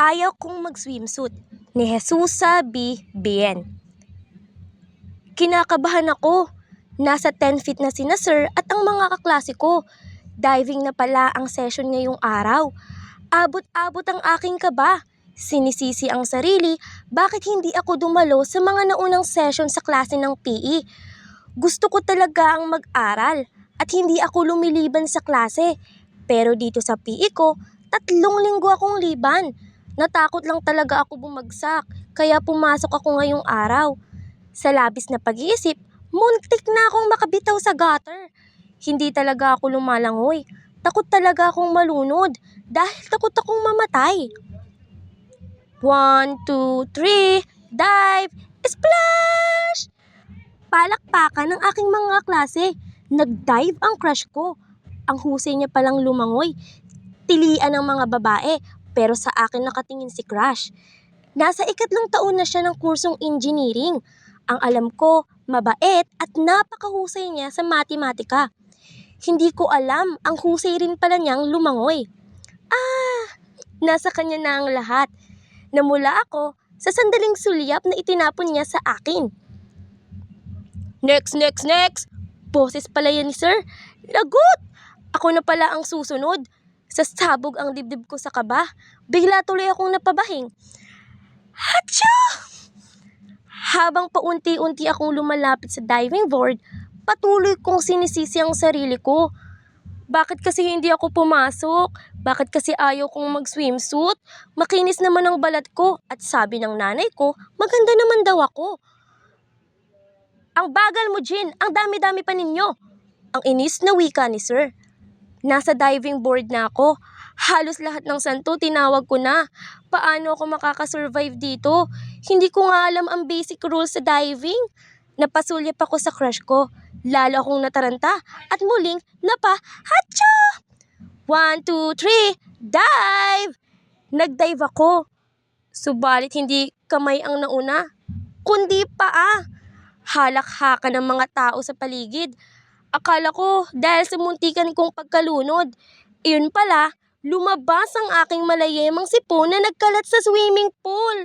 Ayaw kong mag-swimsuit ni Jesusa B. Bien. Kinakabahan ako. Nasa 10 feet na sina sir at ang mga kaklase ko. Diving na pala ang session ngayong araw. Abot-abot ang aking kaba. Sinisisi ang sarili, bakit hindi ako dumalo sa mga naunang session sa klase ng PE? Gusto ko talaga ang mag-aral at hindi ako lumiliban sa klase. Pero dito sa PE ko, 3 linggo akong liban. Natakot lang talaga ako bumagsak, kaya pumasok ako ngayong araw. Sa labis na pag-iisip, muntik na akong makabitaw sa gutter. Hindi talaga ako lumalangoy. Takot talaga akong malunod dahil takot akong mamatay. 1, 2, 3, dive, splash! Palakpakan ng aking mga klase. Nag-dive ang crush ko. Ang husay niya palang lumangoy. Tilian ng mga babae, pero sa akin nakatingin si crush. Nasa 3 taon na siya ng kursong engineering. Ang alam ko, mabait at napakahusay niya sa matematika. Hindi ko alam, ang husay rin pala niyang lumangoy. Nasa kanya na ang lahat. Namula ako sa sandaling sulyap na itinapon niya sa akin. Next, next, next! Boses pala yan ni sir. Lagot! Ako na pala ang susunod. Sasabog ang dibdib ko sa kaba. Bigla tuloy akong napabahing. Hatsyo! Habang paunti-unti akong lumalapit sa diving board, patuloy kong sinisisi ang sarili ko. Bakit kasi hindi ako pumasok? Bakit kasi ayaw kong mag-swimsuit? Makinis naman ang balat ko at sabi ng nanay ko, maganda naman daw ako. Ang bagal mo, Jin. Ang dami-dami pa ninyo. Ang inis na wika ni sir. Nasa diving board na ako. Halos lahat ng santo tinawag ko na. Paano ako makakasurvive dito? Hindi ko nga alam ang basic rules sa diving. Napasulyap ako sa crush ko. Lalo akong nataranta at muling hatsyo! 1, 2, 3, dive! Nag-dive ako. Subalit hindi kamay ang nauna, kundi paa. Halak-haka ng mga tao sa paligid. Akala ko dahil sa muntikan kong pagkalunod. Iyon pala, lumabas ang aking malayemang sipon na nagkalat sa swimming pool.